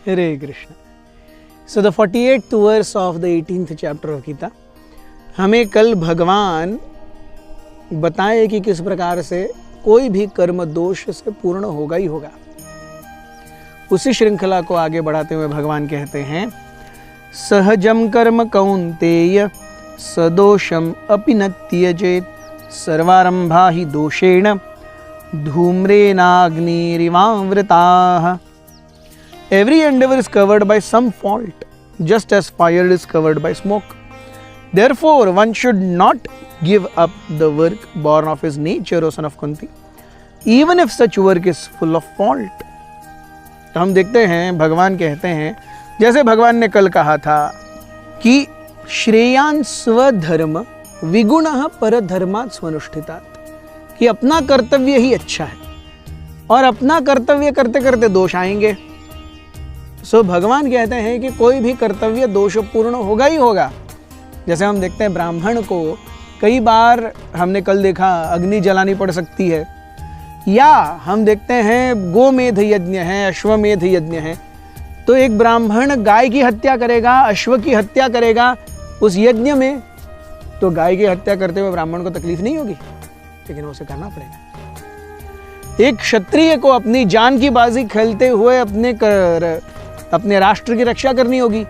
Hare Krishna. So the 48th verse of the 18th chapter of Gita, हमें कल भगवान बताए कि किस प्रकार से कोई भी कर्म दोष से पूर्ण होगा ही होगा। उसी श्रृंखला को आगे बढ़ाते हुए भगवान कहते हैं, सहजम कर्म कौन्तेय सदोषम अपि न त्यजेत सर्वारंभा हि दोषेण धूम्रेणाग्निरिवावृताः। Every endeavor is covered by some fault, just as fire is covered by smoke. Therefore, one should not give up the work born of his nature, O son of Kunti, even if such work is full of fault. तो हम देखते हैं भगवान कहते हैं, जैसे भगवान ने कल कहा था कि श्रेयान स्वधर्म विगुणः परधर्मात् स्वनुष्ठितात्, कि अपना कर्तव्य ही अच्छा है और अपना कर्तव्य करते करते दोष आएंगे। सो भगवान कहते हैं कि कोई भी कर्तव्य दोषपूर्ण होगा ही होगा। जैसे हम देखते हैं ब्राह्मण को कई बार हमने कल देखा अग्नि जलानी पड़ सकती है, या हम देखते हैं गोमेध यज्ञ है, अश्वमेध यज्ञ है, तो एक ब्राह्मण गाय की हत्या करेगा, अश्व की हत्या करेगा उस यज्ञ में, तो गाय की हत्या करते हुए ब्राह्मण को तकलीफ नहीं होगी, लेकिन उसे करना पड़ेगा। एक क्षत्रिय को अपनी जान की बाजी खेलते हुए अपने राष्ट्र की रक्षा करनी होगी,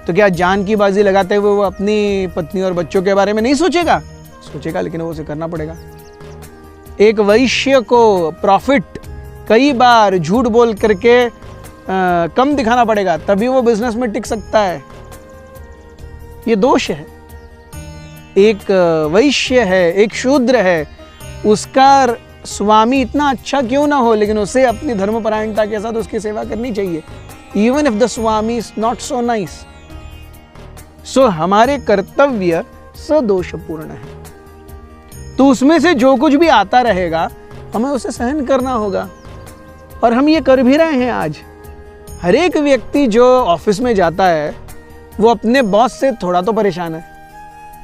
तो क्या जान की बाजी लगाते हुए वो अपनी पत्नी और बच्चों के बारे में नहीं सोचेगा? सोचेगा, लेकिन वो उसे करना पड़ेगा। एक वैश्य को प्रॉफिट कई बार झूठ बोल करके कम दिखाना पड़ेगा, तभी वो बिजनेस में टिक सकता है। ये दोष है। एक वैश्य है, एक शूद्र है, उसका स्वामी इतना अच्छा क्यों ना हो, लेकिन उसे अपनी धर्मपरायणता के साथ उसकी सेवा करनी चाहिए, इवन इफ द स्वामी is not so nice. So हमारे कर्तव्य सदोषपूर्ण है, तो उसमें से जो कुछ भी आता रहेगा हमें उसे सहन करना होगा, और हम ये कर भी रहे हैं। आज हर एक व्यक्ति जो ऑफिस में जाता है वो अपने बॉस से थोड़ा तो परेशान है,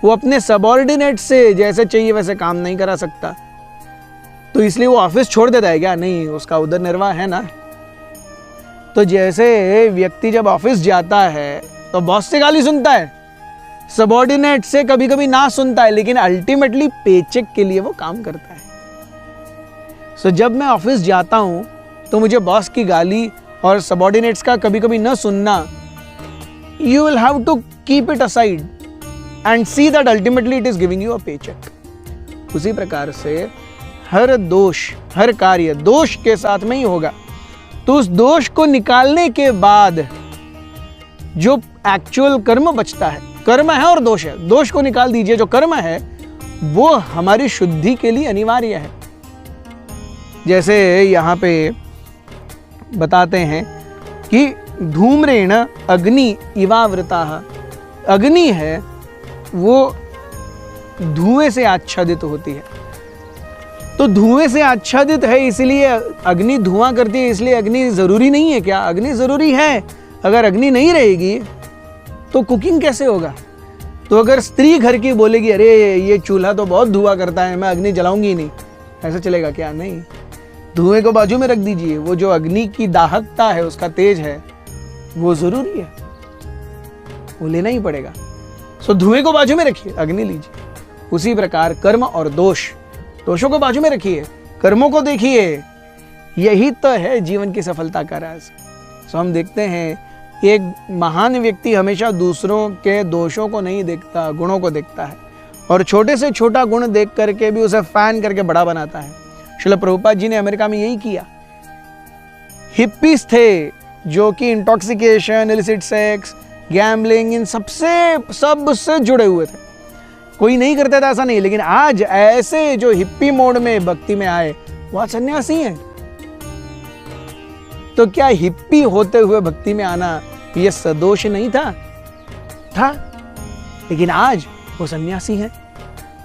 वो अपने सबऑर्डिनेट से जैसे चाहिए वैसे काम नहीं करा सकता, तो इसलिए वो ऑफिस छोड़ देता है क्या? नहीं, उसका उधर निर्वाह है ना। तो जैसे व्यक्ति जब ऑफिस जाता है तो बॉस से गाली सुनता है, सबऑर्डिनेट से कभी कभी ना सुनता है, लेकिन अल्टीमेटली पेचेक के लिए वो काम करता है। सो जब मैं ऑफिस जाता हूं तो मुझे बॉस की गाली और सबऑर्डिनेट्स का कभी कभी न सुनना, you will have to keep it aside and see that ultimately it is giving you a paycheque. उसी प्रकार से हर दोष, हर कार्य दोष के साथ में ही होगा, तो उस दोष को निकालने के बाद जो एक्चुअल कर्म बचता है, कर्म है और दोष है, दोष को निकाल दीजिए, जो कर्म है वो हमारी शुद्धि के लिए अनिवार्य है। जैसे यहाँ पे बताते हैं कि धूम्रेण अग्नि इवावृताः, अग्नि है वो धुएं से आच्छादित होती है, तो धुएं से आच्छादित है इसलिए अग्नि धुआं करती है, इसलिए अग्नि जरूरी नहीं है क्या? अग्नि जरूरी है। अगर अग्नि नहीं रहेगी तो कुकिंग कैसे होगा? तो अगर स्त्री घर की बोलेगी अरे ये चूल्हा तो बहुत धुआं करता है, मैं अग्नि जलाऊंगी नहीं, ऐसा चलेगा क्या? नहीं, धुएं को बाजू में रख दीजिए, वो जो अग्नि की दाहकता है, उसका तेज है, वो जरूरी है, वो लेना ही पड़ेगा। सो धुएं को बाजू में रखिए, अग्नि लीजिए। उसी प्रकार कर्म और दोष, दोषों को बाजू में रखिए, कर्मों को देखिए, यही तो है जीवन की सफलता का राज। सो हम देखते हैं एक महान व्यक्ति हमेशा दूसरों के दोषों को नहीं देखता, गुणों को देखता है, और छोटे से छोटा गुण देख करके भी उसे फैन करके बड़ा बनाता है। श्रील प्रभुपाद जी ने अमेरिका में यही किया। हिप्पीज थे जो कि इंटॉक्सिकेशन, इलिसिट सेक्स, गैम्बलिंग, इन सबसे जुड़े हुए थे, कोई नहीं करता था ऐसा नहीं, लेकिन आज ऐसे जो हिप्पी मोड में भक्ति में आए वो आज सन्यासी हैं। तो क्या हिप्पी होते हुए भक्ति में आना ये सदोष नहीं था? लेकिन आज वो सन्यासी हैं,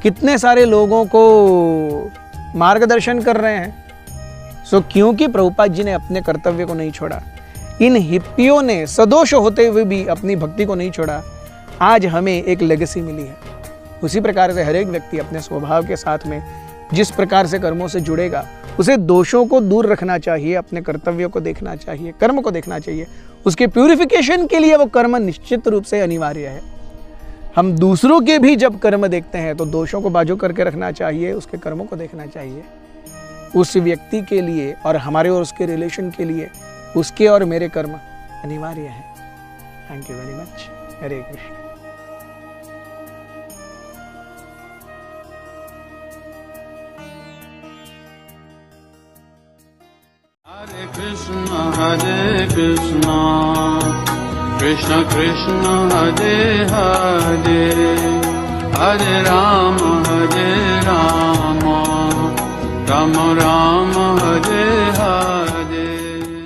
कितने सारे लोगों को मार्गदर्शन कर रहे हैं। सो क्योंकि प्रभुपाद जी ने अपने कर्तव्य को नहीं छोड़ा, इन हिप्पियों ने सदोष होते हुए भी अपनी भक्ति को नहीं छोड़ा, आज हमें एक लेगेसी मिली है। उसी प्रकार से हर एक व्यक्ति अपने स्वभाव के साथ में जिस प्रकार से कर्मों से जुड़ेगा उसे दोषों को दूर रखना चाहिए, अपने कर्तव्यों को देखना चाहिए, कर्म को देखना चाहिए। उसके प्यूरिफिकेशन के लिए वो कर्म निश्चित रूप से अनिवार्य है। हम दूसरों के भी जब कर्म देखते हैं तो दोषों को बाजू करके रखना चाहिए, उसके कर्मों को देखना चाहिए। उस व्यक्ति के लिए और हमारे और उसके रिलेशन के लिए उसके और मेरे कर्म अनिवार्य है। Thank you very much. Hare Krishna. Hare Krishna, Krishna Krishna, Hare Hare, Hare Rama, Rama Rama, Hare Hare.